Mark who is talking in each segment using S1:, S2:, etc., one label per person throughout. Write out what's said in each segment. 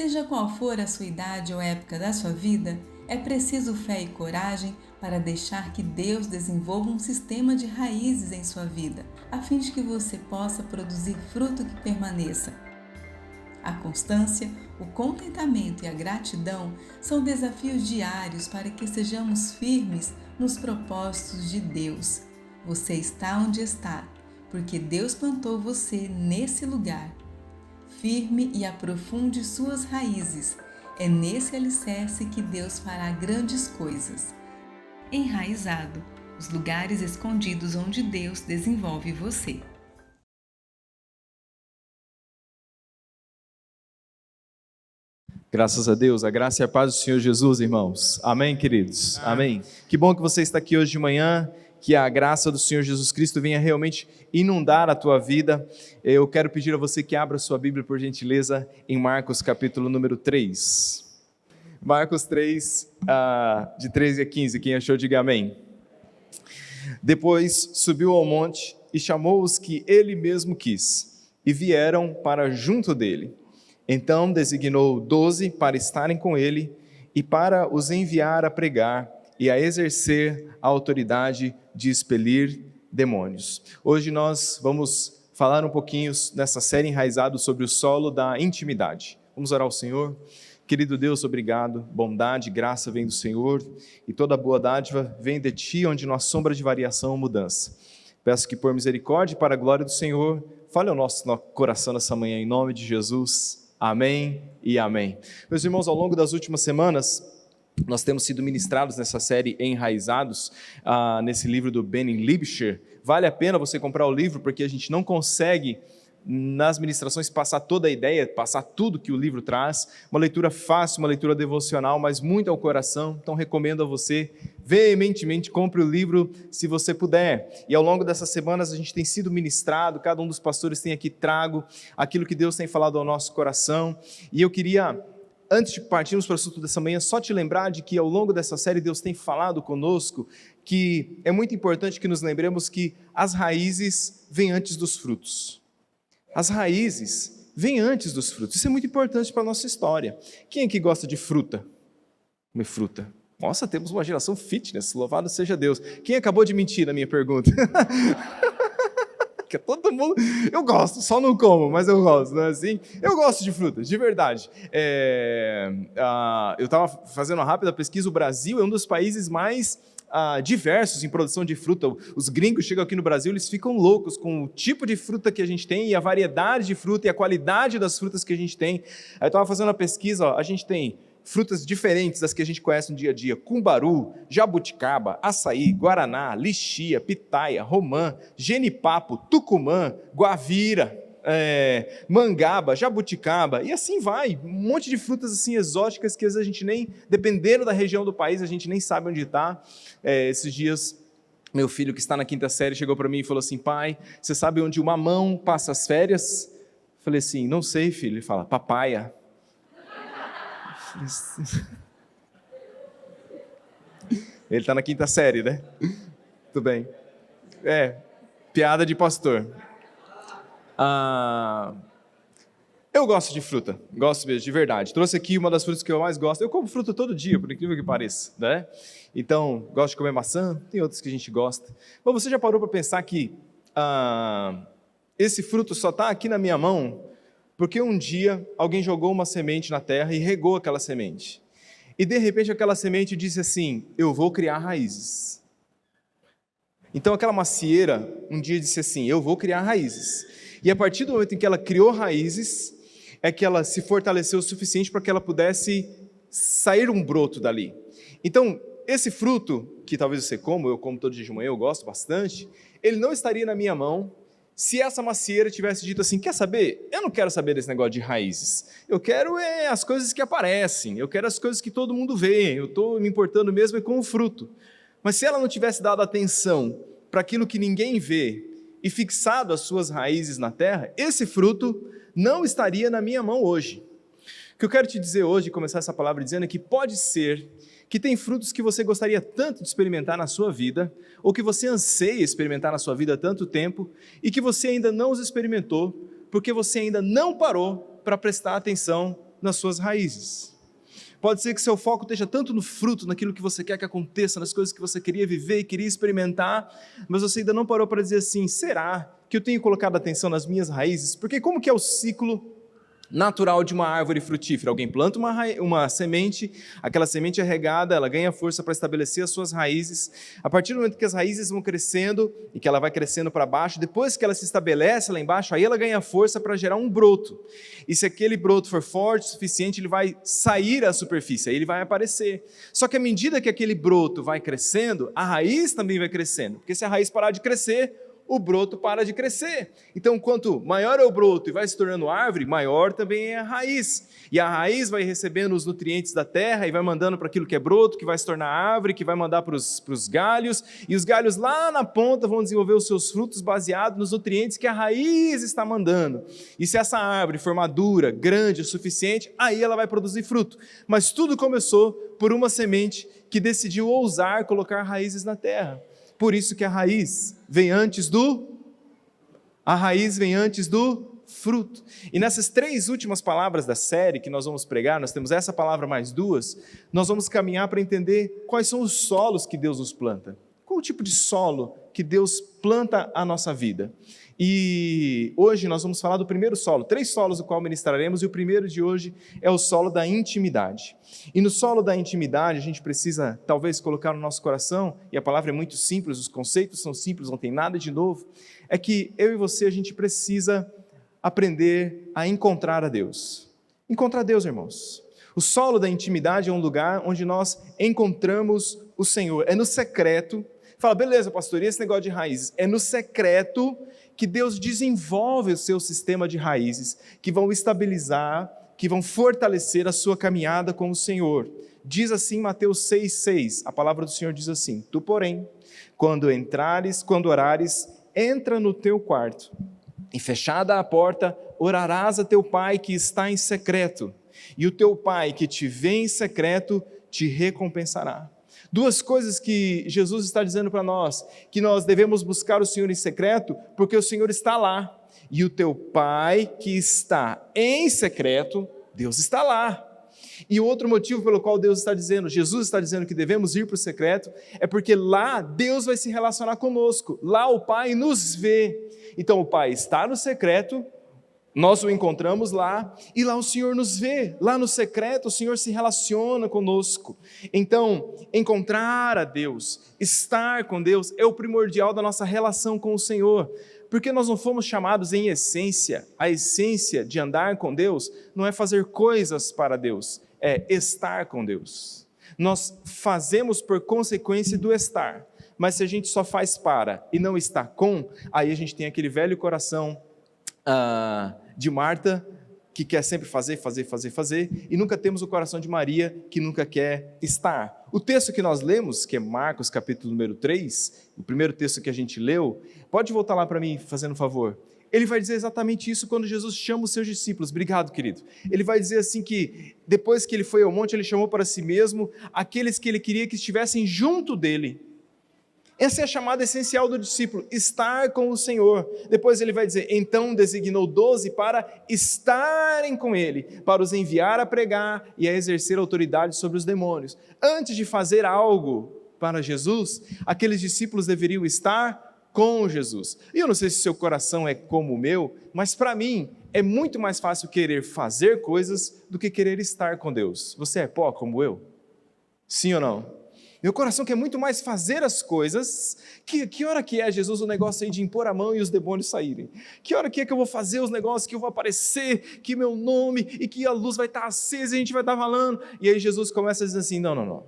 S1: Seja qual for a sua idade ou época da sua vida, é preciso fé e coragem para deixar que Deus desenvolva um sistema de raízes em sua vida, a fim de que você possa produzir fruto que permaneça. A constância, o contentamento e a gratidão são desafios diários para que sejamos firmes nos propósitos de Deus. Você está onde está, porque Deus plantou você nesse lugar. Firme e aprofunde suas raízes. É nesse alicerce que Deus fará grandes coisas. Enraizado, os lugares escondidos onde Deus desenvolve você.
S2: Graças a Deus, a graça e a paz do Senhor Jesus, irmãos. Amém, queridos? Amém. Que bom que você está aqui hoje de manhã, que a graça do Senhor Jesus Cristo venha realmente inundar a tua vida. Eu quero pedir a você que abra sua Bíblia, por gentileza, em Marcos capítulo número 3. Marcos 3, de 13 a 15, quem achou, diga amém. Depois subiu ao monte e chamou os que ele mesmo quis, e vieram para junto dele. Então designou 12 para estarem com ele e para os enviar a pregar e a exercer a autoridade de expelir demônios. Hoje nós vamos falar um pouquinho nessa série Enraizado sobre o solo da intimidade. Vamos orar ao Senhor. Querido Deus, obrigado. Bondade, graça vem do Senhor e toda boa dádiva vem de Ti, onde não há sombra de variação ou mudança. Peço que por misericórdia e para a glória do Senhor, fale ao nosso coração nessa manhã, em nome de Jesus. Amém e amém. Meus irmãos, ao longo das últimas semanas, nós temos sido ministrados nessa série Enraizados, nesse livro do Benny Libscher. Vale a pena você comprar o livro, porque a gente não consegue, nas ministrações, passar toda a ideia, passar tudo que o livro traz. Uma leitura fácil, uma leitura devocional, mas muito ao coração. Então recomendo a você, veementemente, compre o livro se você puder. E ao longo dessas semanas a gente tem sido ministrado, cada um dos pastores tem aqui trago aquilo que Deus tem falado ao nosso coração. E eu queria, antes de partirmos para o assunto dessa manhã, só te lembrar de que ao longo dessa série Deus tem falado conosco que é muito importante que nos lembremos que as raízes vêm antes dos frutos. As raízes vêm antes dos frutos. Isso é muito importante para a nossa história. Quem aqui gosta de fruta? Comer fruta. Nossa, temos uma geração fitness, louvado seja Deus. Quem acabou de mentir na minha pergunta? Que todo mundo... Eu gosto, só não como, mas eu gosto, não é assim? Eu gosto de frutas, de verdade. Eu estava fazendo uma rápida pesquisa, o Brasil é um dos países mais diversos em produção de fruta. Os gringos chegam aqui no Brasil, eles ficam loucos com o tipo de fruta que a gente tem e a variedade de fruta e a qualidade das frutas que a gente tem. Aí eu estava fazendo uma pesquisa, a gente tem frutas diferentes das que a gente conhece no dia a dia: cumbaru, jabuticaba, açaí, guaraná, lixia, pitaia, romã, genipapo, tucumã, guavira, mangaba, jabuticaba, e assim vai, um monte de frutas assim exóticas que às vezes a gente nem, dependendo da região do país, a gente nem sabe onde está. Esses dias, meu filho que está na 5ª série chegou para mim e falou assim: pai, você sabe onde o mamão passa as férias? Eu falei assim: não sei, filho. Ele fala: papaya. Ele está na 5ª série, né? Tudo bem. Piada de pastor. Eu gosto de fruta, gosto mesmo, de verdade. Trouxe aqui uma das frutas que eu mais gosto. Eu como fruta todo dia, por incrível que pareça, né? Então, gosto de comer maçã, tem outras que a gente gosta. Mas você já parou para pensar que esse fruto só está aqui na minha mão porque um dia alguém jogou uma semente na terra e regou aquela semente. E de repente aquela semente disse assim: eu vou criar raízes. Então aquela macieira um dia disse assim: eu vou criar raízes. E a partir do momento em que ela criou raízes, é que ela se fortaleceu o suficiente para que ela pudesse sair um broto dali. Então, esse fruto, que talvez você coma, eu como todo dia de manhã, eu gosto bastante, ele não estaria na minha mão se essa macieira tivesse dito assim: quer saber? Eu não quero saber desse negócio de raízes. Eu quero as coisas que aparecem, eu quero as coisas que todo mundo vê, eu estou me importando mesmo com o fruto. Mas se ela não tivesse dado atenção para aquilo que ninguém vê e fixado as suas raízes na terra, esse fruto não estaria na minha mão hoje. O que eu quero te dizer hoje, começar essa palavra dizendo, é que pode ser que tem frutos que você gostaria tanto de experimentar na sua vida, ou que você anseia experimentar na sua vida há tanto tempo, e que você ainda não os experimentou, porque você ainda não parou para prestar atenção nas suas raízes. Pode ser que seu foco esteja tanto no fruto, naquilo que você quer que aconteça, nas coisas que você queria viver e queria experimentar, mas você ainda não parou para dizer assim, será que eu tenho colocado atenção nas minhas raízes? Porque como que é o ciclo natural de uma árvore frutífera? Alguém planta uma semente, aquela semente é regada, ela ganha força para estabelecer as suas raízes. A partir do momento que as raízes vão crescendo e que ela vai crescendo para baixo, depois que ela se estabelece lá embaixo, aí ela ganha força para gerar um broto. E se aquele broto for forte o suficiente, ele vai sair à superfície, aí ele vai aparecer. Só que à medida que aquele broto vai crescendo, a raiz também vai crescendo, porque se a raiz parar de crescer, o broto para de crescer. Então, quanto maior é o broto e vai se tornando árvore, maior também é a raiz. E a raiz vai recebendo os nutrientes da terra e vai mandando para aquilo que é broto, que vai se tornar árvore, que vai mandar para os galhos, e os galhos lá na ponta vão desenvolver os seus frutos baseados nos nutrientes que a raiz está mandando. E se essa árvore for madura, grande o suficiente, aí ela vai produzir fruto. Mas tudo começou por uma semente que decidiu ousar colocar raízes na terra. Por isso que a raiz vem antes do fruto. E nessas 3 últimas palavras da série que nós vamos pregar, nós temos essa palavra mais 2, nós vamos caminhar para entender quais são os solos que Deus nos planta. Qual o tipo de solo que Deus planta a nossa vida? E hoje nós vamos falar do primeiro solo, 3 solos do qual ministraremos, e o primeiro de hoje é o solo da intimidade. E no solo da intimidade a gente precisa talvez colocar no nosso coração, e a palavra é muito simples, os conceitos são simples, não tem nada de novo, é que eu e você a gente precisa aprender a encontrar a Deus. Encontrar Deus, irmãos. O solo da intimidade é um lugar onde nós encontramos o Senhor, é no secreto. Fala, beleza, pastor, e esse negócio de raízes? É no secreto que Deus desenvolve o seu sistema de raízes, que vão estabilizar, que vão fortalecer a sua caminhada com o Senhor. Diz assim Mateus 6,6, a palavra do Senhor diz assim, tu, porém, quando orares, entra no teu quarto, e fechada a porta, orarás a teu pai que está em secreto, e o teu pai que te vê em secreto, te recompensará. 2 coisas que Jesus está dizendo para nós, que nós devemos buscar o Senhor em secreto, porque o Senhor está lá, e o teu Pai que está em secreto, Deus está lá. E o outro motivo pelo qual Jesus está dizendo que devemos ir para o secreto, é porque lá Deus vai se relacionar conosco, lá o Pai nos vê. Então o Pai está no secreto, nós o encontramos lá, e lá o Senhor nos vê, lá no secreto o Senhor se relaciona conosco. Então, encontrar a Deus, estar com Deus, é o primordial da nossa relação com o Senhor, porque nós não fomos chamados em essência, a essência de andar com Deus não é fazer coisas para Deus, é estar com Deus. Nós fazemos por consequência do estar, mas se a gente só faz para e não está com, aí a gente tem aquele velho coração de Marta, que quer sempre fazer, e nunca temos o coração de Maria, que nunca quer estar. O texto que nós lemos, que é Marcos capítulo número 3, o primeiro texto que a gente leu, pode voltar lá para mim, fazendo um favor. Ele vai dizer exatamente isso quando Jesus chama os seus discípulos. Obrigado, querido. Ele vai dizer assim que, depois que ele foi ao monte, ele chamou para si mesmo aqueles que ele queria que estivessem junto dele. Essa é a chamada essencial do discípulo, estar com o Senhor. Depois ele vai dizer, então designou 12 para estarem com ele, para os enviar a pregar e a exercer autoridade sobre os demônios. Antes de fazer algo para Jesus, aqueles discípulos deveriam estar com Jesus. E eu não sei se seu coração é como o meu, mas para mim é muito mais fácil querer fazer coisas do que querer estar com Deus. Você é pó como eu? Sim ou não? Meu coração quer muito mais fazer as coisas. Que hora que é, Jesus, o negócio aí de impor a mão e os demônios saírem? Que hora que é que eu vou fazer os negócios, que eu vou aparecer, que meu nome, e que a luz vai estar acesa e a gente vai estar falando? E aí Jesus começa a dizer assim, não.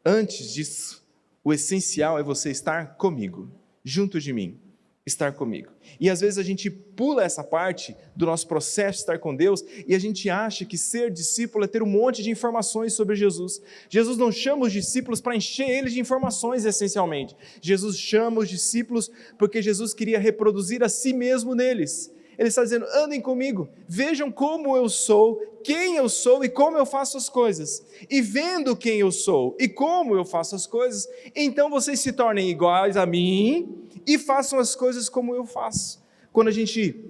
S2: Antes disso, o essencial é você estar comigo, junto de mim, estar comigo. E às vezes a gente pula essa parte do nosso processo de estar com Deus e a gente acha que ser discípulo é ter um monte de informações sobre Jesus. Jesus não chama os discípulos para encher eles de informações essencialmente. Jesus chama os discípulos porque Jesus queria reproduzir a si mesmo neles. Ele está dizendo, andem comigo, vejam como eu sou, quem eu sou e como eu faço as coisas. E vendo quem eu sou e como eu faço as coisas, então vocês se tornem iguais a mim e façam as coisas como eu faço. Quando a gente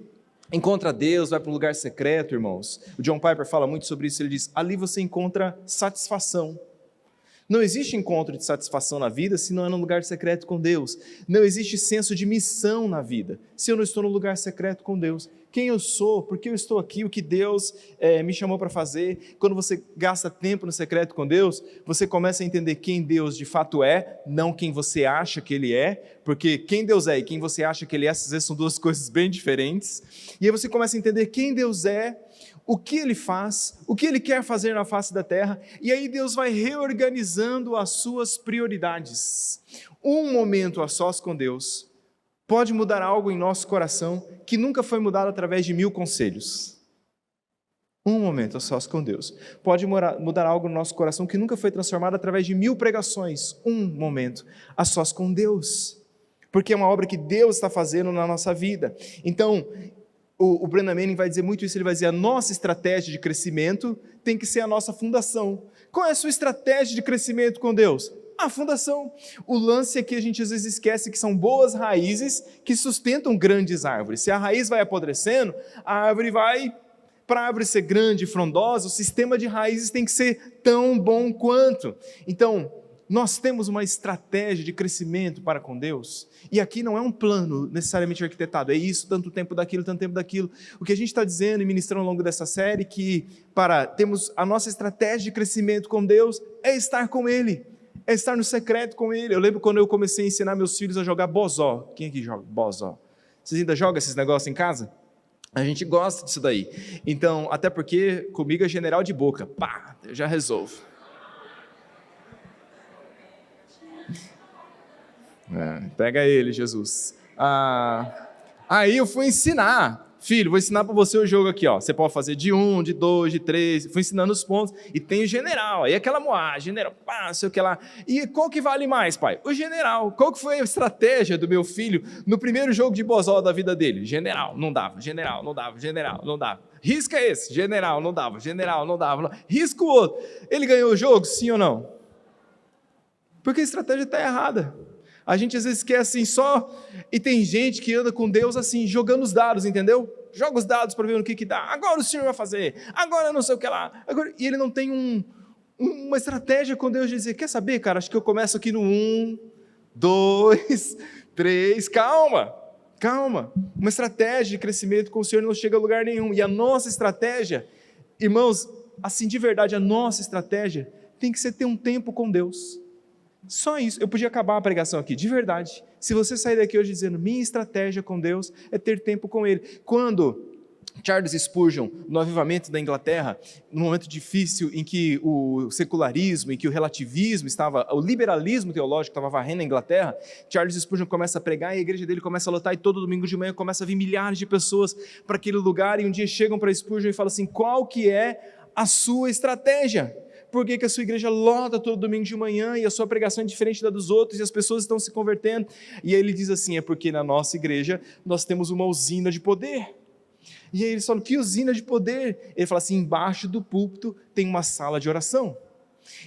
S2: encontra Deus, vai para um lugar secreto, irmãos. O John Piper fala muito sobre isso, ele diz, ali você encontra satisfação. Não existe encontro de satisfação na vida se não é num lugar secreto com Deus. Não existe senso de missão na vida se eu não estou no lugar secreto com Deus. Quem eu sou, por que eu estou aqui, o que Deus me chamou para fazer. Quando você gasta tempo no secreto com Deus, você começa a entender quem Deus de fato é, não quem você acha que Ele é, porque quem Deus é e quem você acha que Ele é, às vezes são duas coisas bem diferentes. E aí você começa a entender quem Deus é, o que Ele faz, o que Ele quer fazer na face da terra, e aí Deus vai reorganizando as suas prioridades. Um momento a sós com Deus pode mudar algo em nosso coração que nunca foi mudado através de 1000 conselhos. Um momento a sós com Deus pode mudar algo no nosso coração que nunca foi transformado através de 1000 pregações. Um momento a sós com Deus, porque é uma obra que Deus está fazendo na nossa vida. Então, o Brennan Manning vai dizer muito isso, ele vai dizer, a nossa estratégia de crescimento tem que ser a nossa fundação. Qual é a sua estratégia de crescimento com Deus? A fundação. O lance é que a gente às vezes esquece que são boas raízes que sustentam grandes árvores. Se a raiz vai apodrecendo, a árvore vai, para a árvore ser grande e frondosa, o sistema de raízes tem que ser tão bom quanto. Então, nós temos uma estratégia de crescimento para com Deus, e aqui não é um plano necessariamente arquitetado, é isso, tanto tempo daquilo, tanto tempo daquilo. O que a gente está dizendo e ministrando ao longo dessa série, que para termos a nossa estratégia de crescimento com Deus, é estar com Ele, é estar no secreto com Ele. Eu lembro quando eu comecei a ensinar meus filhos a jogar bozó. Quem aqui joga bozó? Vocês ainda jogam esses negócios em casa? A gente gosta disso daí. Então, até porque comigo é general de boca, pá, eu já resolvo. Pega ele, Jesus. Aí eu fui ensinar, filho, vou ensinar para você o jogo aqui, ó. Você pode fazer de 1, de 2, de 3, fui ensinando os pontos, e tem o general, aí aquela moagem, general, pá, não sei o que lá. E qual que vale mais, pai? O general. Qual que foi a estratégia do meu filho no primeiro jogo de bozó da vida dele? General, não dava, general, não dava, general, não dava. Risca esse, general, não dava, general, não dava. Risca o outro. Ele ganhou o jogo, sim ou não? Porque a estratégia está errada. A gente às vezes quer assim só, e tem gente que anda com Deus assim, jogando os dados, entendeu? Joga os dados para ver no que dá. Agora o Senhor vai fazer, agora não sei o que lá. Agora, e ele não tem uma estratégia com Deus de dizer, quer saber, cara, acho que eu começo aqui no 1, 2, 3, calma. Uma estratégia de crescimento com o Senhor não chega a lugar nenhum. E a nossa estratégia, irmãos, assim de verdade, a nossa estratégia tem que ser ter um tempo com Deus. Só isso, eu podia acabar a pregação aqui, de verdade. Se você sair daqui hoje dizendo, minha estratégia com Deus é ter tempo com Ele. Quando Charles Spurgeon, no avivamento da Inglaterra, num momento difícil em que o secularismo, em que o relativismo estava, o liberalismo teológico estava varrendo a Inglaterra, Charles Spurgeon começa a pregar e a igreja dele começa a lotar, e todo domingo de manhã começa a vir milhares de pessoas para aquele lugar, e um dia chegam para Spurgeon e falam assim, qual que é a sua estratégia? Por que a sua igreja lota todo domingo de manhã e a sua pregação é diferente da dos outros e as pessoas estão se convertendo? E aí ele diz assim, é porque na nossa igreja nós temos uma usina de poder. E aí eles falam, que usina de poder? Ele fala assim, embaixo do púlpito tem uma sala de oração.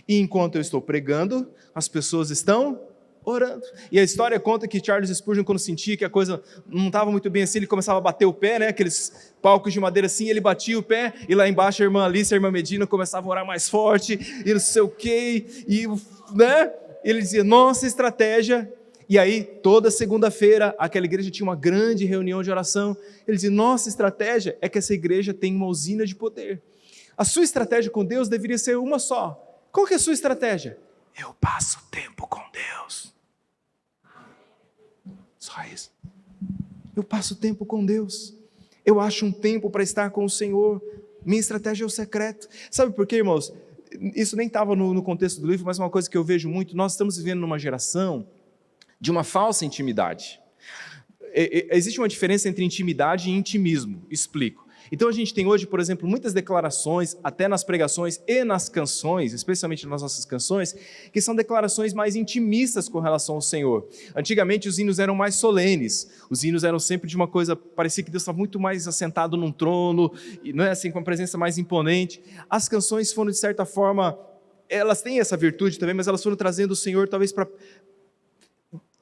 S2: E enquanto eu estou pregando, as pessoas estão orando. E a história conta que Charles Spurgeon, quando sentia que a coisa não estava muito bem assim, ele começava a bater o pé, né? Aqueles palcos de madeira assim, ele batia o pé, e lá embaixo a irmã Alice e a irmã Medina começavam a orar mais forte, e não sei o quê, e, né? Ele dizia, nossa estratégia, e aí toda segunda-feira aquela igreja tinha uma grande reunião de oração, ele dizia, nossa estratégia é que essa igreja tem uma usina de poder. A sua estratégia com Deus deveria ser uma só. Qual que é a sua estratégia? Eu passo tempo com Deus. Só isso. Eu passo tempo com Deus. Eu acho um tempo para estar com o Senhor. Minha estratégia é o secreto. Sabe por quê, irmãos? Isso nem estava no contexto do livro, mas uma coisa que eu vejo muito, nós estamos vivendo numa geração de uma falsa intimidade. Existe uma diferença entre intimidade e intimismo. Explico. Então a gente tem hoje, por exemplo, muitas declarações, até nas pregações e nas canções, especialmente nas nossas canções, que são declarações mais intimistas com relação ao Senhor. Antigamente os hinos eram mais solenes, os hinos eram sempre de uma coisa, parecia que Deus estava muito mais assentado num trono, não é assim, com uma presença mais imponente. As canções foram, de certa forma, elas têm essa virtude também, mas elas foram trazendo o Senhor talvez para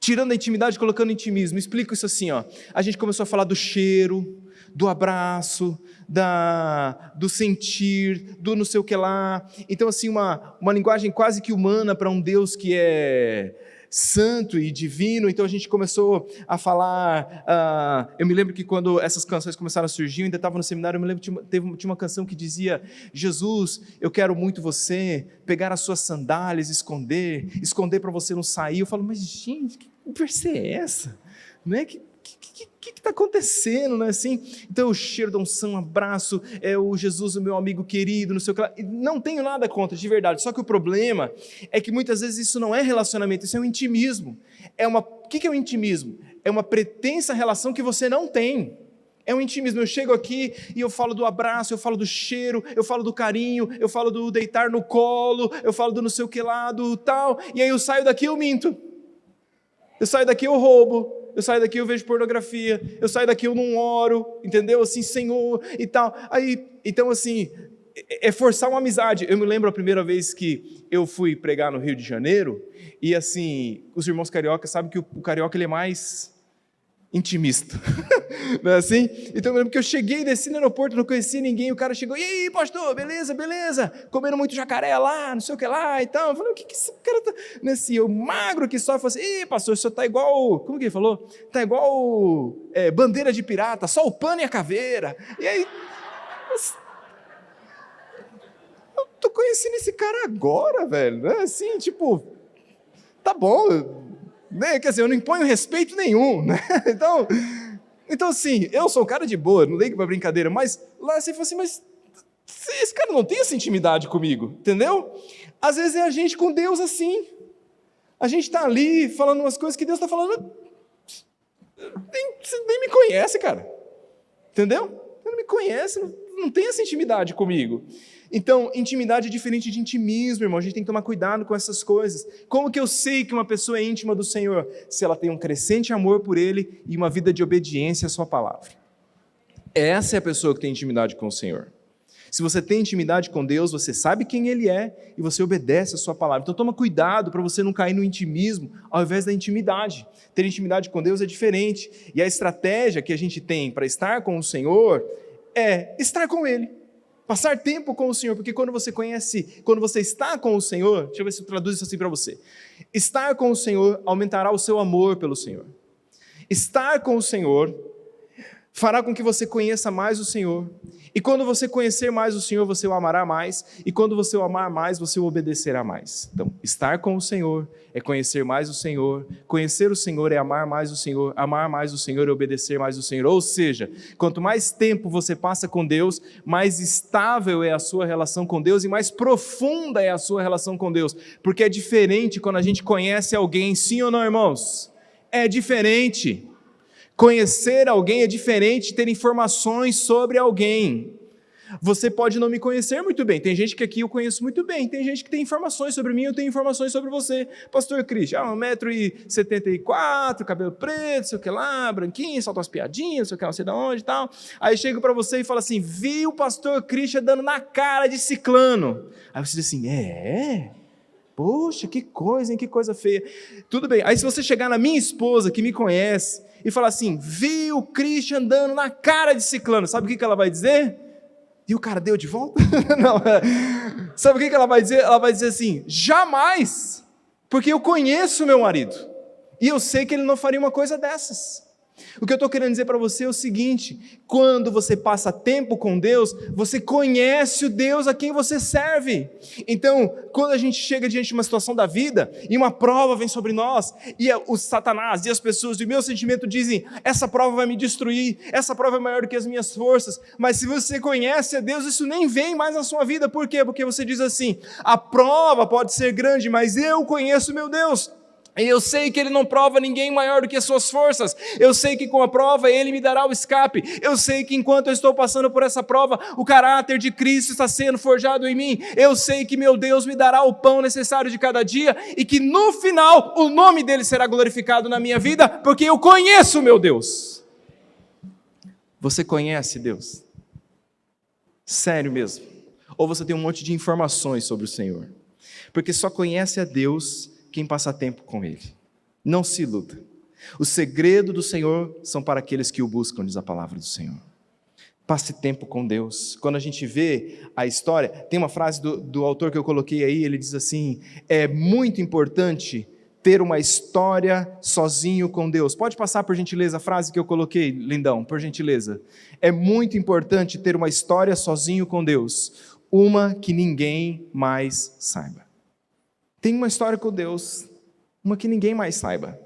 S2: tirando a intimidade, colocando intimismo. Explico isso assim, ó. A gente começou a falar do cheiro, do abraço, do sentir, do não sei o que lá. Então, assim, uma linguagem quase que humana para um Deus que é santo e divino. Então a gente começou a falar, eu me lembro que quando essas canções começaram a surgir, eu ainda estava no seminário, eu me lembro que tinha uma canção que dizia: Jesus, eu quero muito você, pegar as suas sandálias, esconder para você não sair. Eu falo, mas gente, que conversa é essa? Não é que está acontecendo, não é assim? Então o cheiro da unção, um abraço, o Jesus, o meu amigo querido, não sei o que lá. Não tenho nada contra, de verdade, só que o problema é que muitas vezes isso não é relacionamento, isso é um intimismo. O que é o intimismo? É uma pretensa relação que você não tem. É um intimismo. Eu chego aqui e eu falo do abraço, eu falo do cheiro, eu falo do carinho, eu falo do deitar no colo, eu falo do não sei o que lá, do tal, e aí eu saio daqui e eu minto. Eu saio daqui e eu roubo. Eu saio daqui, eu vejo pornografia, eu saio daqui, eu não oro, entendeu? Assim, Senhor, e tal. Aí, então, assim, é forçar uma amizade. Eu me lembro a primeira vez que eu fui pregar no Rio de Janeiro, e assim, os irmãos cariocas sabem que o carioca ele é mais intimista, não é assim? Então eu lembro que eu cheguei, desci no aeroporto, não conhecia ninguém, o cara chegou, e aí, pastor, beleza, comendo muito jacaré lá, não sei o que lá, e tal. Eu falei, o que esse cara tá, nesse, eu magro que só, eu falei assim, pastor, o senhor tá igual, como que ele falou? Tá igual bandeira de pirata, só o pano e a caveira. E aí, eu tô conhecendo esse cara agora, velho, né? Assim, tipo, tá bom, né? Quer dizer, eu não imponho respeito nenhum, né? Então assim, eu sou um cara de boa, não ligo pra brincadeira, mas lá você fala assim, mas esse cara não tem essa intimidade comigo, entendeu? Às vezes é a gente com Deus assim, a gente está ali falando umas coisas que Deus está falando, você nem me conhece, cara, entendeu? Você não me conhece, não tem essa intimidade comigo. Então, intimidade é diferente de intimismo, irmão. A gente tem que tomar cuidado com essas coisas. Como que eu sei que uma pessoa é íntima do Senhor? Se ela tem um crescente amor por Ele e uma vida de obediência à sua palavra. Essa é a pessoa que tem intimidade com o Senhor. Se você tem intimidade com Deus, você sabe quem Ele é e você obedece a sua palavra. Então toma cuidado para você não cair no intimismo ao invés da intimidade. Ter intimidade com Deus é diferente. E a estratégia que a gente tem para estar com o Senhor é estar com Ele. Passar tempo com o Senhor, porque quando você está com o Senhor, deixa eu ver se eu traduzo isso assim para você. Estar com o Senhor aumentará o seu amor pelo Senhor. Estar com o Senhor fará com que você conheça mais o Senhor. E quando você conhecer mais o Senhor, você o amará mais. E quando você o amar mais, você o obedecerá mais. Então, estar com o Senhor é conhecer mais o Senhor. Conhecer o Senhor é amar mais o Senhor. Amar mais o Senhor é obedecer mais o Senhor. Ou seja, quanto mais tempo você passa com Deus, mais estável é a sua relação com Deus e mais profunda é a sua relação com Deus. Porque é diferente quando a gente conhece alguém, sim ou não, irmãos? É diferente. Conhecer alguém é diferente de ter informações sobre alguém. Você pode não me conhecer muito bem. Tem gente que aqui eu conheço muito bem. Tem gente que tem informações sobre mim, eu tenho informações sobre você. Pastor Cristian, 1,74 m, cabelo preto, sei o que lá, branquinho, solta umas piadinhas, sei o que lá, não sei de onde e tal. Aí chego para você e falo assim, vi o pastor Cristian dando na cara de ciclano. Aí você diz assim, poxa, que coisa, hein? Que coisa feia. Tudo bem. Aí se você chegar na minha esposa, que me conhece, e falar assim, vi o Cristian andando na cara de ciclano, sabe o que ela vai dizer? E o cara deu de volta? Não. Sabe o que ela vai dizer? Ela vai dizer assim, jamais, porque eu conheço meu marido, e eu sei que ele não faria uma coisa dessas. O que eu estou querendo dizer para você é o seguinte, quando você passa tempo com Deus, você conhece o Deus a quem você serve. Então, quando a gente chega diante de uma situação da vida, e uma prova vem sobre nós, e o Satanás e as pessoas do meu sentimento dizem, essa prova vai me destruir, essa prova é maior do que as minhas forças, mas se você conhece a Deus, isso nem vem mais na sua vida. Por quê? Porque você diz assim, a prova pode ser grande, mas eu conheço meu Deus. E eu sei que Ele não prova ninguém maior do que as suas forças. Eu sei que com a prova Ele me dará o escape. Eu sei que enquanto eu estou passando por essa prova, o caráter de Cristo está sendo forjado em mim. Eu sei que meu Deus me dará o pão necessário de cada dia e que no final o nome dEle será glorificado na minha vida, porque eu conheço o meu Deus. Você conhece Deus? Sério mesmo? Ou você tem um monte de informações sobre o Senhor? Porque só conhece a Deus quem passa tempo com Ele. Não se iluda. O segredo do Senhor são para aqueles que o buscam, diz a palavra do Senhor. Passe tempo com Deus. Quando a gente vê a história, tem uma frase do autor que eu coloquei aí, ele diz assim: é muito importante ter uma história sozinho com Deus. Pode passar, por gentileza, a frase que eu coloquei, lindão, por gentileza. É muito importante ter uma história sozinho com Deus, uma que ninguém mais saiba. Tem uma história com Deus, uma que ninguém mais saiba.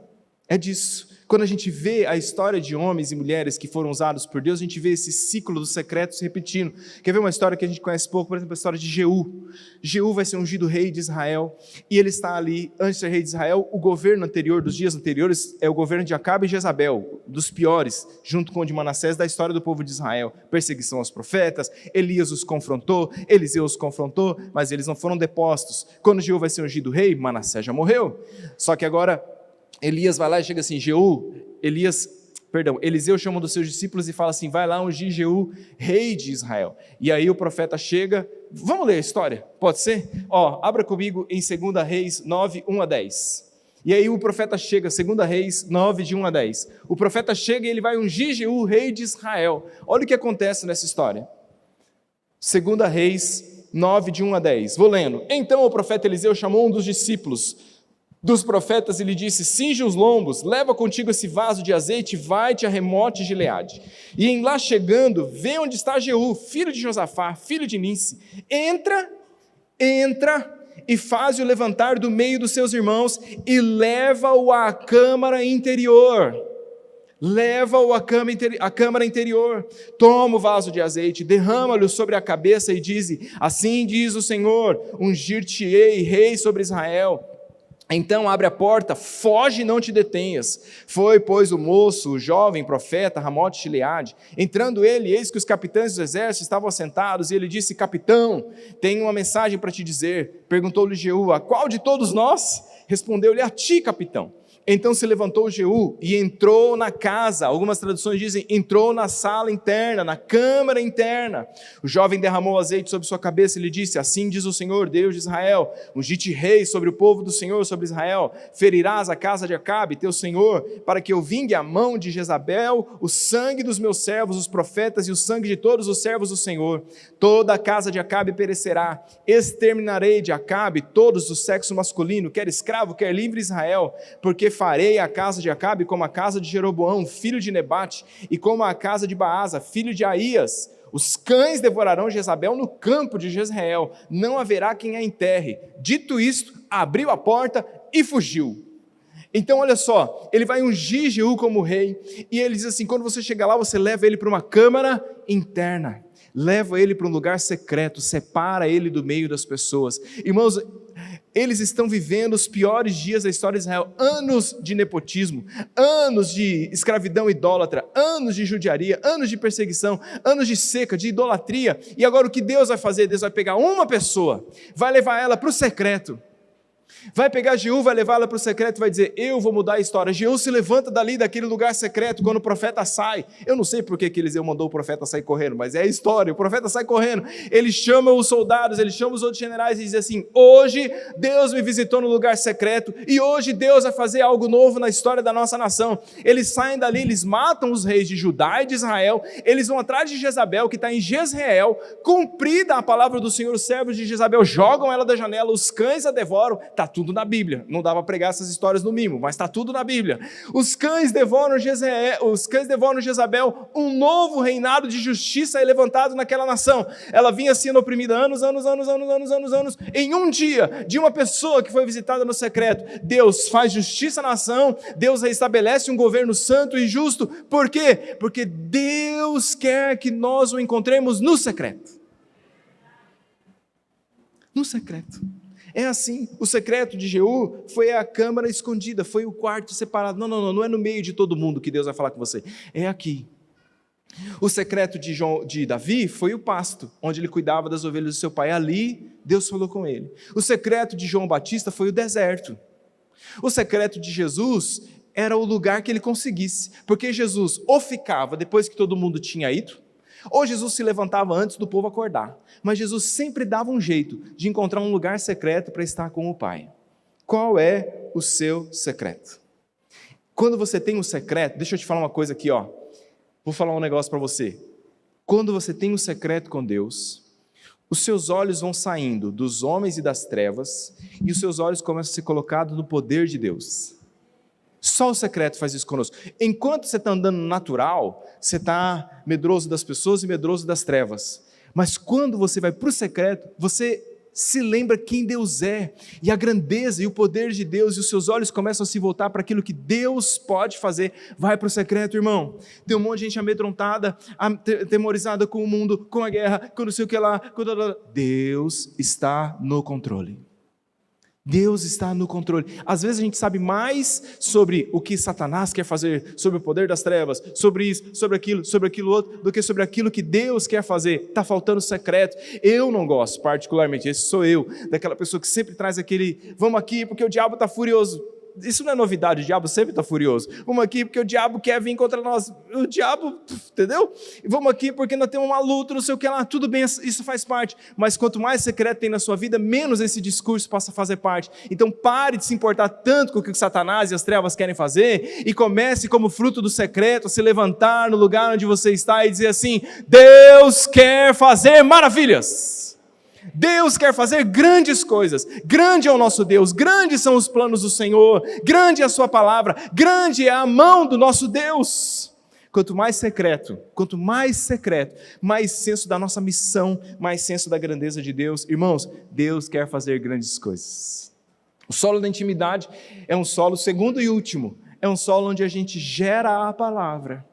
S2: É disso. Quando a gente vê a história de homens e mulheres que foram usados por Deus, a gente vê esse ciclo do secreto se repetindo. Quer ver uma história que a gente conhece pouco? Por exemplo, a história de Jeú. Jeú vai ser ungido rei de Israel, e ele está ali, antes de ser rei de Israel, o governo anterior, dos dias anteriores, é o governo de Acabe e Jezabel, dos piores, junto com o de Manassés, da história do povo de Israel. Perseguição aos profetas, Elias os confrontou, Eliseu os confrontou, mas eles não foram depostos. Quando Jeú vai ser ungido rei, Manassés já morreu. Só que agora Elias vai lá e chega assim, Eliseu chama um dos seus discípulos e fala assim, vai lá ungir Jeú, rei de Israel. E aí o profeta chega, vamos ler a história, pode ser? Abra comigo em 2 Reis 9, 1 a 10. E aí o profeta chega, 2 Reis 9, de 1 a 10. O profeta chega e ele vai ungir Jeú, rei de Israel. Olha o que acontece nessa história. 2 Reis 9, de 1 a 10. Vou lendo. Então o profeta Eliseu chamou um dos discípulos dos profetas e lhe disse, cinge os lombos, leva contigo esse vaso de azeite, vai-te a Remote de Gileade. E em lá chegando, vê onde está Jeú, filho de Josafá, filho de Ninsi. Entra e faz-o levantar do meio dos seus irmãos e leva-o à câmara interior. Leva-o à câmara interior, toma o vaso de azeite, derrama-lhe sobre a cabeça e diz, assim diz o Senhor, ungir-te-ei rei sobre Israel. Então abre a porta, foge e não te detenhas. Foi, pois, o moço, o jovem profeta, Ramote de Gileade. Entrando ele, eis que os capitães do exército estavam assentados, e ele disse, capitão, tenho uma mensagem para te dizer. Perguntou-lhe Jeú, a qual de todos nós? Respondeu-lhe, a ti, capitão. Então se levantou Jeú e entrou na casa, algumas traduções dizem, entrou na sala interna, na câmara interna. O jovem derramou azeite sobre sua cabeça e lhe disse, assim diz o Senhor, Deus de Israel, ungite rei sobre o povo do Senhor, sobre Israel, ferirás a casa de Acabe, teu senhor, para que eu vingue a mão de Jezabel, o sangue dos meus servos, os profetas, e o sangue de todos os servos do Senhor. Toda a casa de Acabe perecerá, exterminarei de Acabe todos do sexo masculino, quer escravo, quer livre Israel, porque farei a casa de Acabe como a casa de Jeroboão, filho de Nebate, e como a casa de Baasa, filho de Aías. Os cães devorarão Jezabel no campo de Jezreel, não haverá quem a enterre. Dito isto, abriu a porta e fugiu. Então olha só, ele vai ungir Jeú como rei, e ele diz assim, quando você chegar lá, você leva ele para uma câmara interna, leva ele para um lugar secreto, separa ele do meio das pessoas. Irmãos, eles estão vivendo os piores dias da história de Israel, anos de nepotismo, anos de escravidão idólatra, anos de judiaria, anos de perseguição, anos de seca, de idolatria, e agora o que Deus vai fazer? Deus vai pegar uma pessoa, vai levar ela para o secreto, vai pegar Jeú, vai levá-la para o secreto e vai dizer, eu vou mudar a história. Jeú se levanta dali, daquele lugar secreto, quando o profeta sai. Eu não sei por que Eliseu mandou o profeta sair correndo, mas é a história, o profeta sai correndo, ele chama os soldados, ele chama os outros generais e diz assim, hoje Deus me visitou no lugar secreto, e hoje Deus vai fazer algo novo na história da nossa nação. Eles saem dali, eles matam os reis de Judá e de Israel, eles vão atrás de Jezabel, que está em Jezreel, cumprida a palavra do Senhor, os servos de Jezabel jogam ela da janela, os cães a devoram, está tudo na Bíblia, não dá para pregar essas histórias no mimo, mas está tudo na Bíblia. Os cães devoram Jezabel, um novo reinado de justiça é levantado naquela nação. Ela vinha sendo oprimida anos, em um dia, de uma pessoa que foi visitada no secreto, Deus faz justiça na nação, Deus restabelece um governo santo e justo. Por quê? Porque Deus quer que nós o encontremos no secreto. No secreto. É assim, o secreto de Jeú foi a câmara escondida, foi o quarto separado. Não é no meio de todo mundo que Deus vai falar com você, é aqui. O secreto de Davi foi o pasto, onde ele cuidava das ovelhas do seu pai, ali Deus falou com ele. O secreto de João Batista foi o deserto. O secreto de Jesus era o lugar que ele conseguisse, porque Jesus ou ficava depois que todo mundo tinha ido, ou Jesus se levantava antes do povo acordar, mas Jesus sempre dava um jeito de encontrar um lugar secreto para estar com o Pai. Qual é o seu secreto? Quando você tem um secreto, deixa eu te falar uma coisa aqui, ó. Vou falar um negócio para você. Quando você tem um secreto com Deus, os seus olhos vão saindo dos homens e das trevas, e os seus olhos começam a ser colocados no poder de Deus. Só o secreto faz isso conosco. Enquanto você está andando no natural, você está medroso das pessoas e medroso das trevas. Mas quando você vai para o secreto, você se lembra quem Deus é, e a grandeza e o poder de Deus, e os seus olhos começam a se voltar para aquilo que Deus pode fazer. Vai para o secreto, irmão. Tem um monte de gente amedrontada, atemorizada com o mundo, com a guerra, com não sei o que lá. Deus está no controle. Deus está no controle. Às vezes a gente sabe mais sobre o que Satanás quer fazer, sobre o poder das trevas, sobre isso, sobre aquilo outro, do que sobre aquilo que Deus quer fazer. Está faltando secreto. Eu não gosto, particularmente, esse sou eu, daquela pessoa que sempre traz aquele, vamos aqui porque o diabo está furioso. Isso não é novidade, o diabo sempre está furioso. Vamos aqui porque o diabo quer vir contra nós. O diabo, entendeu? Vamos aqui porque nós temos uma luta, não sei o que lá. Tudo bem, isso faz parte. Mas quanto mais secreto tem na sua vida, menos esse discurso passa a fazer parte. Então pare de se importar tanto com o que Satanás e as trevas querem fazer e comece, como fruto do secreto, a se levantar no lugar onde você está e dizer assim: Deus quer fazer maravilhas. Deus quer fazer grandes coisas. Grande é o nosso Deus, grandes são os planos do Senhor, grande é a sua palavra, grande é a mão do nosso Deus. Quanto mais secreto, mais senso da nossa missão, mais senso da grandeza de Deus. Irmãos, Deus quer fazer grandes coisas. O solo da intimidade é um solo, segundo e último, é um solo onde a gente gera a palavra,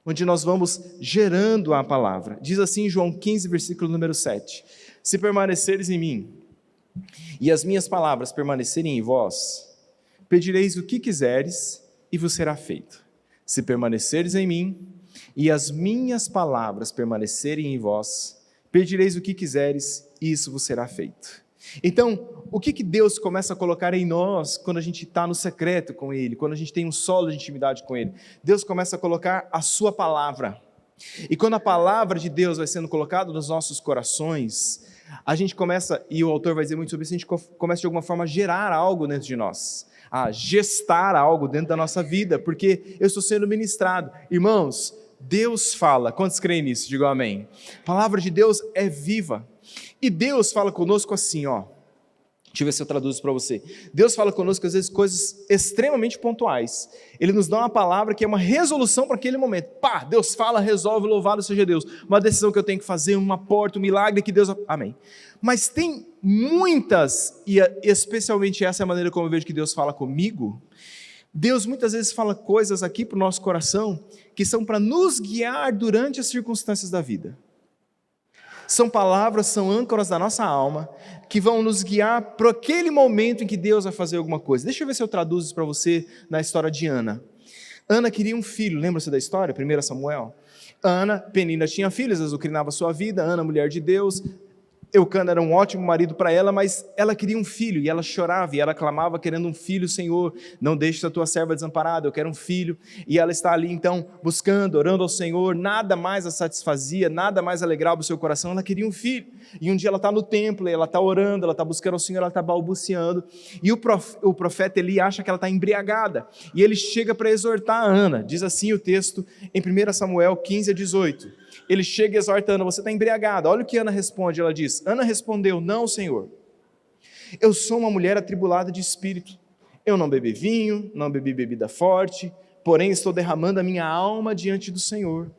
S2: onde nós vamos gerando a palavra. Diz assim João 15, versículo número 7. Se permaneceres em mim, e as minhas palavras permanecerem em vós, pedireis o que quiseres, e vos será feito. Se permaneceres em mim, e as minhas palavras permanecerem em vós, pedireis o que quiseres, e isso vos será feito. Então, o que Deus começa a colocar em nós, quando a gente está no secreto com Ele, quando a gente tem um solo de intimidade com Ele? Deus começa a colocar a sua palavra. E quando a palavra de Deus vai sendo colocada nos nossos corações, a gente começa, e o autor vai dizer muito sobre isso, a gente começa de alguma forma a gerar algo dentro de nós, a gestar algo dentro da nossa vida, porque eu estou sendo ministrado. Irmãos, Deus fala, quantos creem nisso? Digam amém. A palavra de Deus é viva, e Deus fala conosco assim, ó. Deixa eu ver se eu traduzo isso para você. Deus fala conosco, às vezes, coisas extremamente pontuais. Ele nos dá uma palavra que é uma resolução para aquele momento. Pá, Deus fala, resolve, louvado seja Deus. Uma decisão que eu tenho que fazer, uma porta, um milagre que Deus... Amém. Mas tem muitas, e especialmente essa é a maneira como eu vejo que Deus fala comigo. Deus muitas vezes fala coisas aqui para o nosso coração que são para nos guiar durante as circunstâncias da vida. São palavras, são âncoras da nossa alma, que vão nos guiar para aquele momento em que Deus vai fazer alguma coisa. Deixa eu ver se eu traduzo isso para você na história de Ana. Ana queria um filho, lembra-se da história? 1 Samuel. Ana, Penina tinha filhos, azucrinava sua vida. Ana, mulher de Deus. Eucana era um ótimo marido para ela, mas ela queria um filho, e ela chorava, e ela clamava querendo um filho. Senhor, não deixe a tua serva desamparada, eu quero um filho. E ela está ali então, buscando, orando ao Senhor, nada mais a satisfazia, nada mais alegrava o seu coração, ela queria um filho. E um dia ela está no templo, ela está orando, ela está buscando ao Senhor, ela está balbuciando, e o profeta Eli acha que ela está embriagada, e ele chega para exortar a Ana. Diz assim o texto em 1 Samuel 15 a 18. Ele chega e exorta Ana: você está embriagada. Olha o que Ana responde, ela diz: Ana respondeu: não, Senhor, eu sou uma mulher atribulada de espírito, eu não bebi vinho, não bebi bebida forte, porém estou derramando a minha alma diante do Senhor.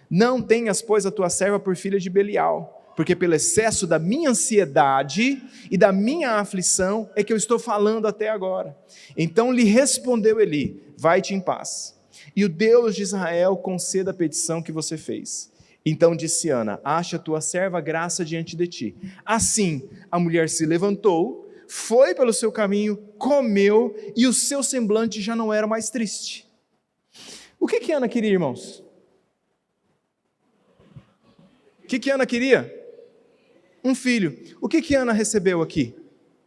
S2: Não tenhas, pois, a tua serva por filha de Belial, porque pelo excesso da minha ansiedade e da minha aflição é que eu estou falando até agora. Então lhe respondeu Eli: vai-te em paz, e o Deus de Israel conceda a petição que você fez. Então disse Ana: acha a tua serva graça diante de ti. Assim a mulher se levantou, foi pelo seu caminho, comeu, e o seu semblante já não era mais triste. O que Ana queria, irmãos? O que Ana queria? Um filho. O que Ana recebeu aqui,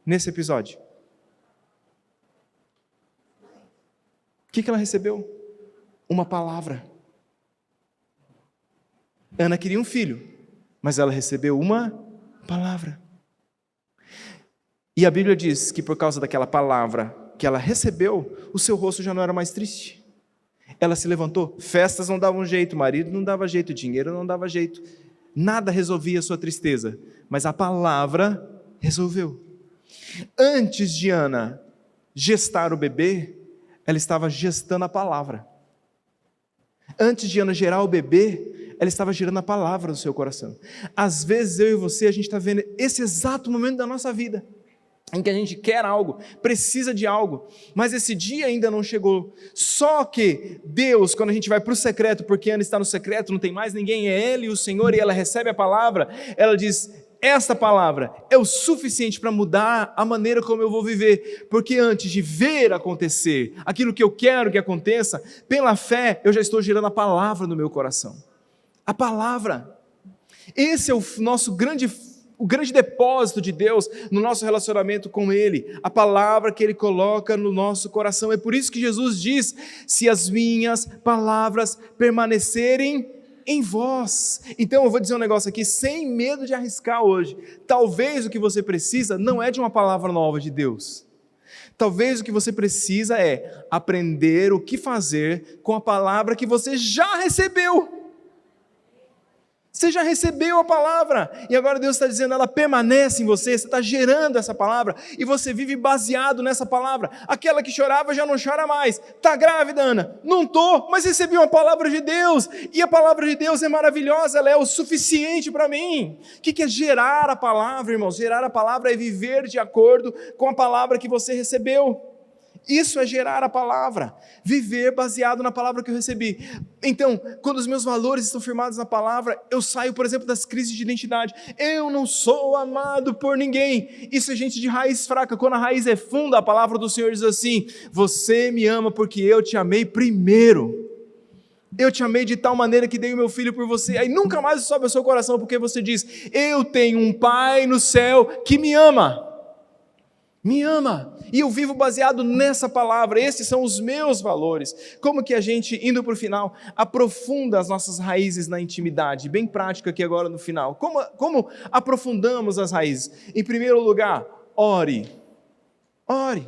S2: nesse episódio? O que ela recebeu? Uma palavra. Ana queria um filho, mas ela recebeu uma palavra. E a Bíblia diz que por causa daquela palavra que ela recebeu, o seu rosto já não era mais triste. Ela se levantou, festas não davam jeito, marido não dava jeito, dinheiro não dava jeito, nada resolvia a sua tristeza, mas a palavra resolveu. Antes de Ana gestar o bebê, ela estava gestando a palavra. Antes de Ana gerar o bebê, ela estava gerando a palavra no seu coração. Às vezes eu e você, a gente está vendo esse exato momento da nossa vida, em que a gente quer algo, precisa de algo, mas esse dia ainda não chegou. Só que Deus, quando a gente vai para o secreto, porque Ana está no secreto, não tem mais ninguém, é Ele e o Senhor, e ela recebe a palavra, ela diz: esta palavra é o suficiente para mudar a maneira como eu vou viver, porque antes de ver acontecer aquilo que eu quero que aconteça, pela fé eu já estou gerando a palavra no meu coração. A palavra, esse é o grande depósito de Deus no nosso relacionamento com Ele, a palavra que Ele coloca no nosso coração. É por isso que Jesus diz: se as minhas palavras permanecerem em vós. Então eu vou dizer um negócio aqui, sem medo de arriscar hoje. Talvez o que você precisa não é de uma palavra nova de Deus. Talvez o que você precisa é aprender o que fazer com a palavra que você já recebeu. Você já recebeu a palavra, e agora Deus está dizendo, ela permanece em você, você está gerando essa palavra, e você vive baseado nessa palavra. Aquela que chorava já não chora mais. Está grávida, Ana? Não estou, mas recebi uma palavra de Deus, e a palavra de Deus é maravilhosa, ela é o suficiente para mim. O que é gerar a palavra, irmãos? Gerar a palavra é viver de acordo com a palavra que você recebeu. Isso é gerar a palavra, viver baseado na palavra que eu recebi. Então, quando os meus valores estão firmados na palavra, eu saio, por exemplo, das crises de identidade. Eu não sou amado por ninguém. Isso é gente de raiz fraca. Quando a raiz é funda, a palavra do Senhor diz assim: você me ama porque eu te amei primeiro. Eu te amei de tal maneira que dei o meu filho por você. Aí nunca mais sobe ao seu coração, porque você diz: eu tenho um Pai no céu que me ama. Me ama, e eu vivo baseado nessa palavra. Esses são os meus valores. Como que a gente, indo para o final, aprofunda as nossas raízes na intimidade? Bem prático aqui agora no final. Como aprofundamos as raízes? Em primeiro lugar, ore. Ore.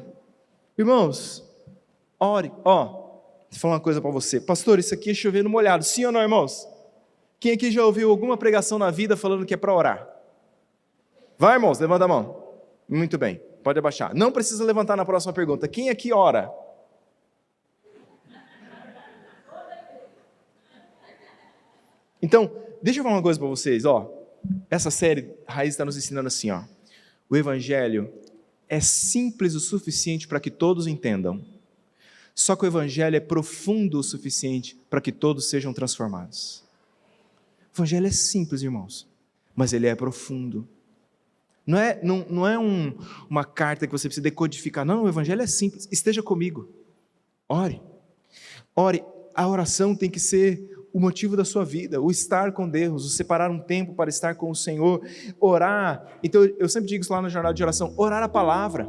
S2: Irmãos, ore. Vou falar uma coisa para você. Pastor, isso aqui é chover no molhado. Sim ou não, irmãos? Quem aqui já ouviu alguma pregação na vida falando que é para orar? Vai, irmãos, levanta a mão. Muito bem. Pode abaixar. Não precisa levantar na próxima pergunta. Quem aqui ora? Então, deixa eu falar uma coisa para vocês. Essa série Raiz está nos ensinando assim. O Evangelho é simples o suficiente para que todos entendam. Só que o Evangelho é profundo o suficiente para que todos sejam transformados. O Evangelho é simples, irmãos, mas ele é profundo. Não é uma carta que você precisa decodificar. Não, o Evangelho é simples. Esteja comigo. Ore. Ore. A oração tem que ser o motivo da sua vida, o estar com Deus, o separar um tempo para estar com o Senhor. Orar. Então, eu sempre digo isso lá na jornada de oração. Orar a palavra.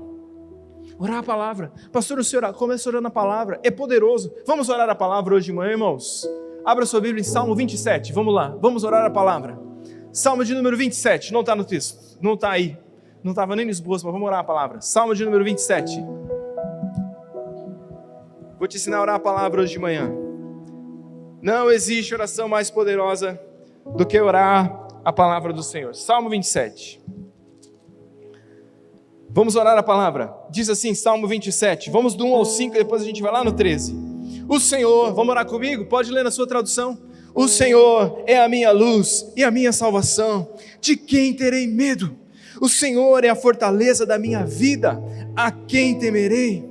S2: Orar a palavra. Pastor, o senhor começa orando a palavra. É poderoso. Vamos orar a palavra hoje de manhã, irmãos? Abra sua Bíblia em Salmo 27. Vamos lá. Vamos orar a palavra. Salmo de número 27, não está no texto, não está aí, não estava nem no esboço, mas vamos orar a palavra. Salmo de número 27. Vou te ensinar a orar a palavra hoje de manhã. Não existe oração mais poderosa do que orar a palavra do Senhor. Salmo 27. Vamos orar a palavra. Diz assim, Salmo 27. Vamos do 1 ao 5 e depois a gente vai lá no 13. O Senhor, vamos orar comigo? Pode ler na sua tradução. O Senhor é a minha luz e a minha salvação. De quem terei medo? O Senhor é a fortaleza da minha vida. A quem temerei?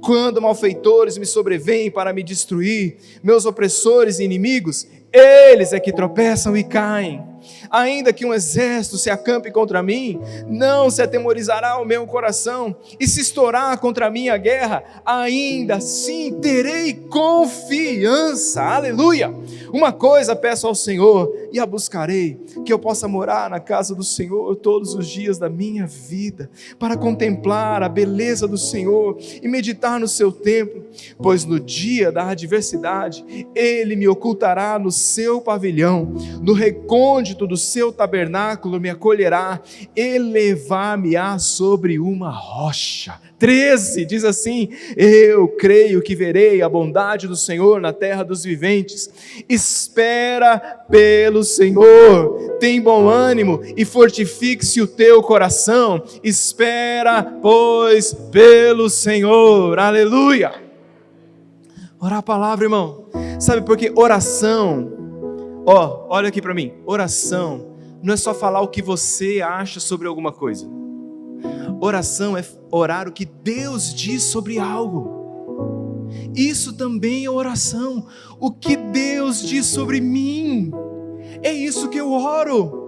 S2: Quando malfeitores me sobrevêm para me destruir, meus opressores e inimigos, eles é que tropeçam e caem. Ainda que um exército se acampe contra mim, não se atemorizará o meu coração, e se estourar contra mim a guerra, ainda assim terei confiança. Aleluia! Uma coisa peço ao Senhor e a buscarei, que eu possa morar na casa do Senhor todos os dias da minha vida, para contemplar a beleza do Senhor e meditar no seu templo, pois no dia da adversidade Ele me ocultará no seu pavilhão, no recôndito recôndito do seu tabernáculo me acolherá, elevar-me-á sobre uma rocha. 13 diz assim: eu creio que verei a bondade do Senhor na terra dos viventes. Espera pelo Senhor, tem bom ânimo e fortifique-se o teu coração. Espera, pois, pelo Senhor. Aleluia. Orar a palavra, irmão. Sabe por quê? Oração, olha aqui para mim. Oração não é só falar o que você acha sobre alguma coisa. Oração é orar o que Deus diz sobre algo. Isso também é oração. O que Deus diz sobre mim, é isso que eu oro.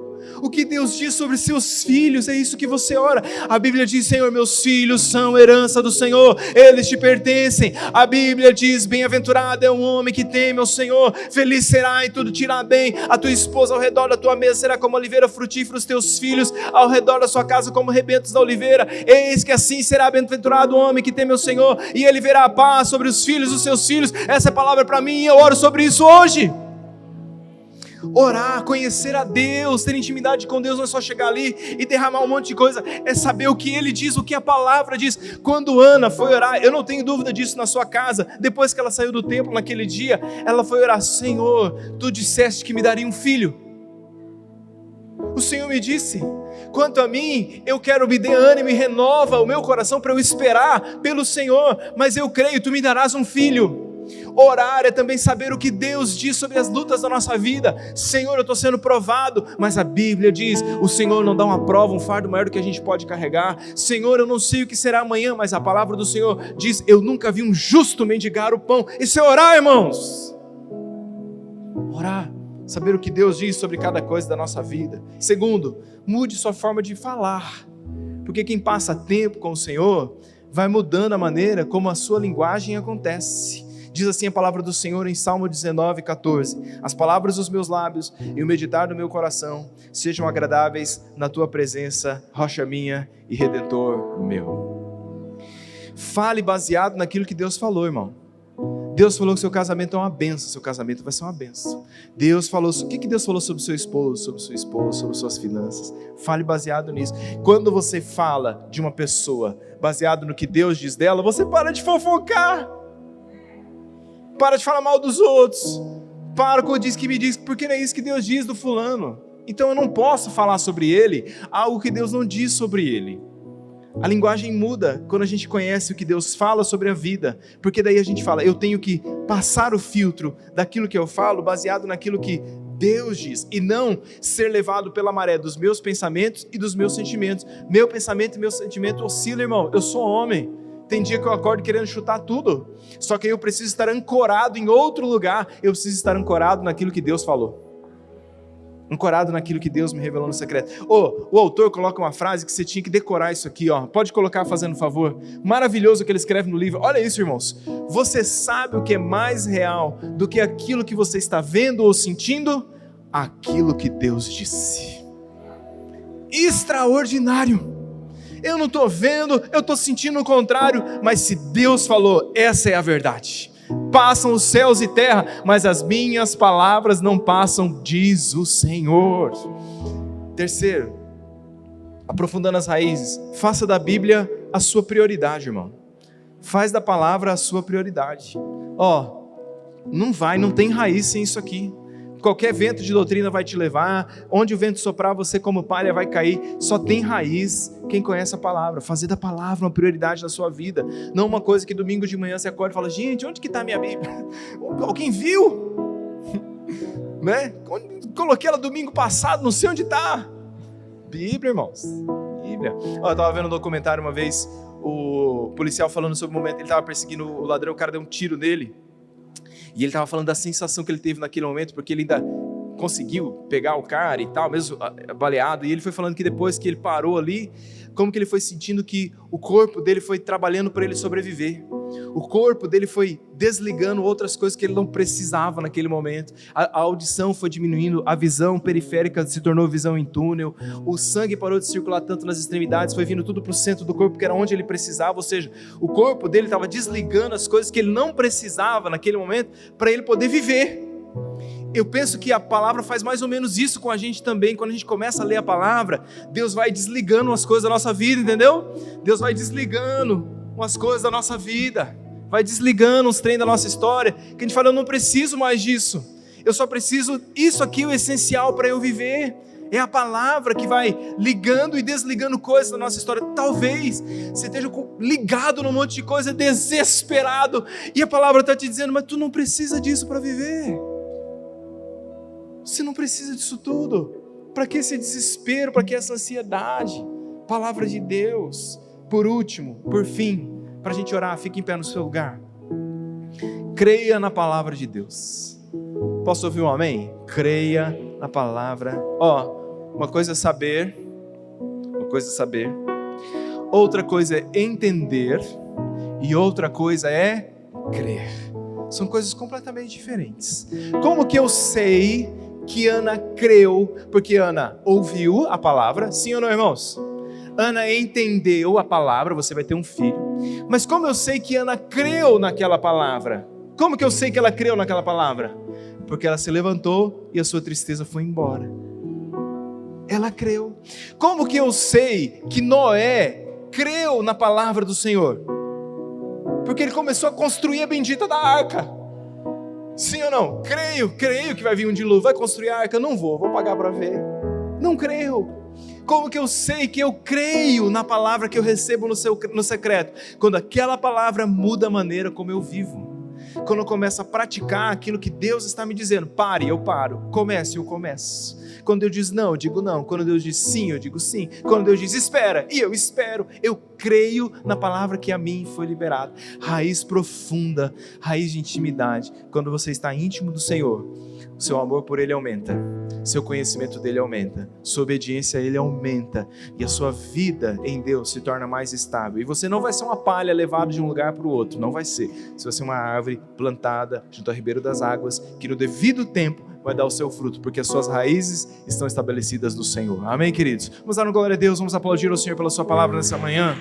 S2: O que Deus diz sobre seus filhos, é isso que você ora. A Bíblia diz: Senhor, meus filhos são herança do Senhor, eles te pertencem. A Bíblia diz: bem-aventurado é o homem que teme ao Senhor, feliz será e tudo te irá bem. A tua esposa ao redor da tua mesa será como oliveira frutífera, os teus filhos ao redor da sua casa como rebentos da oliveira. Eis que assim será bem-aventurado o homem que teme ao Senhor, e ele verá a paz sobre os filhos dos seus filhos. Essa é a palavra para mim e eu oro sobre isso hoje. Orar, conhecer a Deus, ter intimidade com Deus não é só chegar ali e derramar um monte de coisa, é saber o que Ele diz, o que a palavra diz. Quando Ana foi orar, eu não tenho dúvida disso, na sua casa, depois que ela saiu do templo naquele dia, ela foi orar: Senhor, Tu disseste que me daria um filho. O Senhor me disse: quanto a mim, eu quero me dê ânimo e renova o meu coração para eu esperar pelo Senhor, mas eu creio, Tu me darás um filho. Orar é também saber o que Deus diz sobre as lutas da nossa vida. Senhor, eu estou sendo provado, mas a Bíblia diz: o Senhor não dá uma prova, um fardo maior do que a gente pode carregar. Senhor, eu não sei o que será amanhã, mas a palavra do Senhor diz: eu nunca vi um justo mendigar o pão. Isso é orar, irmãos. Orar, saber o que Deus diz sobre cada coisa da nossa vida. Segundo, mude sua forma de falar, porque quem passa tempo com o Senhor vai mudando a maneira como a sua linguagem acontece. Diz assim a palavra do Senhor em Salmo 19:14: as palavras dos meus lábios e o meditar do meu coração sejam agradáveis na tua presença, rocha minha e redentor meu. Fale baseado naquilo que Deus falou, irmão. Deus falou que seu casamento é uma bênção, seu casamento vai ser uma bênção. Deus falou, o que Deus falou sobre seu esposo, sobre sua esposa, sobre suas finanças? Fale baseado nisso. Quando você fala de uma pessoa baseado no que Deus diz dela, você para de fofocar. Para de falar mal dos outros. Para com o diz que me diz, porque não é isso que Deus diz do fulano. Então eu não posso falar sobre ele algo que Deus não diz sobre ele. A linguagem muda quando a gente conhece o que Deus fala sobre a vida, porque daí a gente fala: eu tenho que passar o filtro daquilo que eu falo baseado naquilo que Deus diz, e não ser levado pela maré dos meus pensamentos e dos meus sentimentos. Meu pensamento e meu sentimento oscilam, irmão. Eu sou homem. Tem dia que eu acordo querendo chutar tudo, só que eu preciso estar ancorado em outro lugar. Eu preciso estar ancorado naquilo que Deus falou, ancorado naquilo que Deus me revelou no secreto. O autor coloca uma frase que você tinha que decorar isso aqui, pode colocar, fazendo um favor. Maravilhoso o que ele escreve no livro. Olha isso, irmãos: você sabe o que é mais real do que aquilo que você está vendo ou sentindo? Aquilo que Deus disse. Extraordinário. Eu não estou vendo, eu estou sentindo o contrário, mas se Deus falou, essa é a verdade. Passam os céus e terra, mas as minhas palavras não passam, diz o Senhor. Terceiro, aprofundando as raízes, faça da Bíblia a sua prioridade, irmão. Faz da palavra a sua prioridade. Não tem raiz sem isso aqui. Qualquer vento de doutrina vai te levar, onde o vento soprar, você como palha vai cair. Só tem raiz quem conhece a palavra. Fazer da palavra uma prioridade na sua vida, não uma coisa que domingo de manhã você acorda e fala: gente, onde que está a minha Bíblia? Alguém viu? Né? Coloquei ela domingo passado, não sei onde está. Bíblia, irmãos, Bíblia. Eu estava vendo um documentário uma vez, o policial falando sobre o momento, ele estava perseguindo o ladrão, o cara deu um tiro nele. E ele estava falando da sensação que ele teve naquele momento, porque ele ainda conseguiu pegar o cara e tal, mesmo baleado. E ele foi falando que depois que ele parou ali, como que ele foi sentindo que o corpo dele foi trabalhando para ele sobreviver. O corpo dele foi desligando outras coisas que ele não precisava naquele momento. A audição foi diminuindo, a visão periférica se tornou visão em túnel, o sangue parou de circular tanto nas extremidades, foi vindo tudo para o centro do corpo, que era onde ele precisava. Ou seja, o corpo dele estava desligando as coisas que ele não precisava naquele momento para ele poder viver. eu penso que a palavra faz mais ou menos isso com a gente também. Quando a gente começa a ler a palavra, Deus vai desligando as coisas da nossa vida, entendeu? Deus vai desligando umas coisas da nossa vida, vai desligando uns trem da nossa história, que a gente fala, eu não preciso mais disso, eu só preciso, isso aqui é o essencial para eu viver. É a palavra que vai ligando e desligando coisas da nossa história. Talvez você esteja ligado num monte de coisa, desesperado, e a palavra está te dizendo, mas tu não precisa disso para viver. Você não precisa disso tudo. Para que esse desespero? Para que essa ansiedade? Palavra de Deus. Por último, por fim, para a gente orar, fique em pé no seu lugar. Creia na palavra de Deus. Posso ouvir um amém? Creia na palavra. Uma coisa é saber, outra coisa é entender, e outra coisa é crer. São coisas completamente diferentes. Como que eu sei que Ana creu? Porque Ana ouviu a palavra, sim ou não, irmãos? Ana entendeu a palavra, você vai ter um filho. Mas como eu sei que Ana creu naquela palavra? Como que eu sei que ela creu naquela palavra? Porque ela se levantou e a sua tristeza foi embora. Ela creu. Como que eu sei que Noé creu na palavra do Senhor? Porque ele começou a construir a bendita da arca. Sim ou não? Creio que vai vir um dilúvio. Vai construir a arca? Não vou pagar para ver. Não creio. Como que eu sei que eu creio na palavra que eu recebo no secreto? Quando aquela palavra muda a maneira como eu vivo. Quando eu começo a praticar aquilo que Deus está me dizendo, pare, eu paro, comece, eu começo. Quando Deus diz não, eu digo não. Quando Deus diz sim, eu digo sim. Quando Deus diz espera, e eu espero. Eu creio na palavra que a mim foi liberada. Raiz profunda, raiz de intimidade. Quando você está íntimo do Senhor, o seu amor por Ele aumenta, seu conhecimento dEle aumenta, sua obediência a Ele aumenta, e a sua vida em Deus se torna mais estável. E você não vai ser uma palha levada de um lugar para o outro, não vai ser. Você vai ser uma árvore plantada junto ao ribeiro das águas, que no devido tempo vai dar o seu fruto, porque as suas raízes estão estabelecidas no Senhor. Amém, queridos? Vamos dar uma glória a Deus, vamos aplaudir ao Senhor pela sua palavra nessa manhã.